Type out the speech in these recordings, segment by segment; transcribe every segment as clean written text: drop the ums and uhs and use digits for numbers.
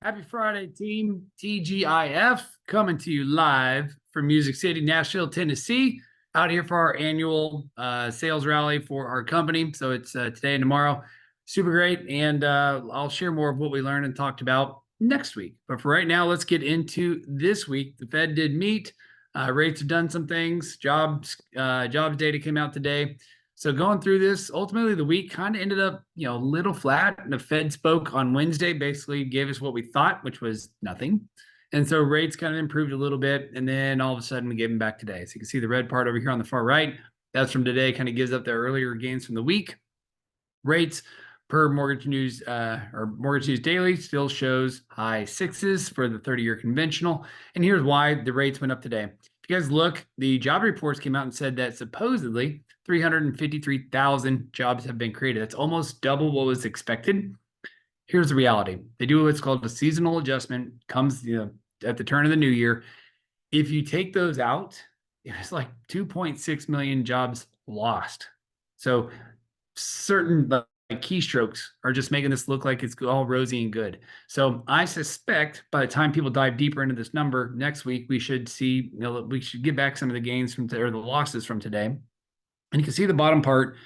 Happy Friday, team. TGIF coming to you live from Music City, Nashville, Tennessee. Out here for our annual sales rally for our company. So it's today and tomorrow. Super great. And I'll share more of what we learned and talked about next week. But for right now, let's get into this week. The Fed did meet. Rates have done some things. Jobs data came out today. So going through this, ultimately the week kind of ended up, a little flat. The Fed spoke on Wednesday, basically gave us what we thought, which was nothing. And so rates kind of improved a little bit. And then all of a sudden we gave them back today. So you can see the red part over here on the far right. That's from today, kind of gives up the earlier gains from the week. Rates per Mortgage News or Mortgage News Daily still shows high sixes for the 30-year conventional. And here's why the rates went up today. If you guys look, the job reports came out and said that supposedly 353,000 jobs have been created. That's almost double what was expected. Here's the reality. They do what's called a seasonal adjustment, comes at the turn of the new year. If you take those out, it's like 2.6 million jobs lost. So certain keystrokes are just making this look like it's all rosy and good. So I suspect by the time people dive deeper into this number next week, we should see, we should get back some of the gains from or the losses from today. And you can see the bottom part.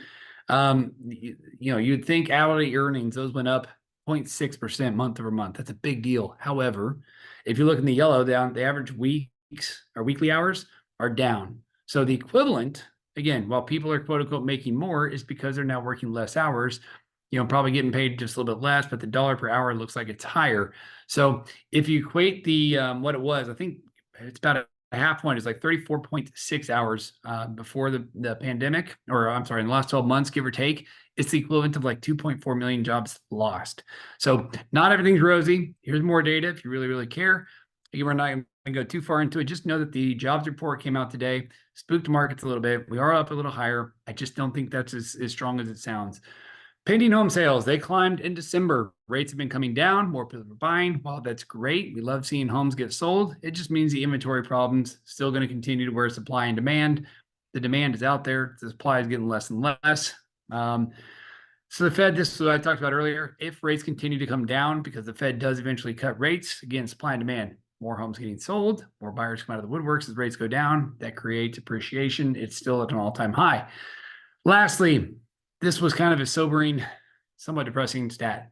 You'd think hourly earnings, those went up 0.6% month over month. That's a big deal. However, if you look in the yellow, down the average weeks or weekly hours are down. So the equivalent, again, while people are quote unquote making more, is because they're now working less hours, probably getting paid just a little bit less, but the dollar per hour looks like it's higher. So if you equate the what it was, I think it's about a half point, is like 34.6 hours before the pandemic, or I'm sorry, in the last 12 months, give or take. It's the equivalent of like 2.4 million jobs lost. So not everything's rosy. Here's more data if you really, really care. We're not going to go too far into it. Just know that the jobs report came out today, spooked markets a little bit. We are up a little higher. I just don't think that's as strong as it sounds. Pending home sales, they climbed in December. Rates have been coming down. More people are buying. While that's great, we love seeing homes get sold. It just means the inventory problem's still going to continue to where supply and demand. The demand is out there. The supply is getting less and less. So the Fed, this is what I talked about earlier. If rates continue to come down, because the Fed does eventually cut rates, again, supply and demand, more homes getting sold, more buyers come out of the woodworks as rates go down. That creates appreciation. It's still at an all-time high. Lastly, this was kind of a sobering, somewhat depressing stat.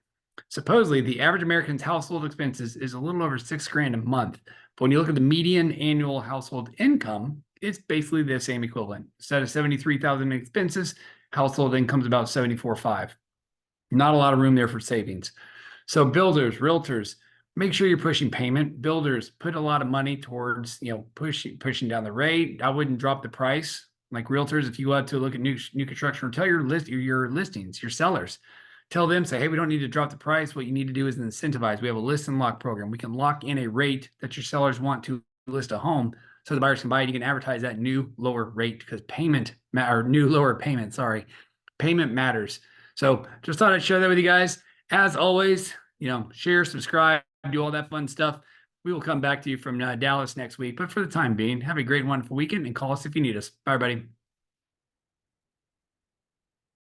Supposedly, the average American's household expenses is a little over $6,000 a month. But when you look at the median annual household income, it's basically the same equivalent. Instead of $73,000 in expenses, household income is about $74,500. Not a lot of room there for savings. So builders, realtors, make sure you're pushing payment. Builders, put a lot of money towards, pushing down the rate. I wouldn't drop the price. Like realtors, if you go out to look at new construction, or tell your listings, your sellers, tell them, say, hey, we don't need to drop the price. What you need to do is incentivize. We have a list and lock program. We can lock in a rate that your sellers want to list a home so the buyers can buy it. You can advertise that new lower rate because payment matters. So just thought I'd share that with you guys. As always, share, subscribe, do all that fun stuff. We will come back to you from Dallas next week. But for the time being, have a great, wonderful weekend and call us if you need us. Bye, everybody.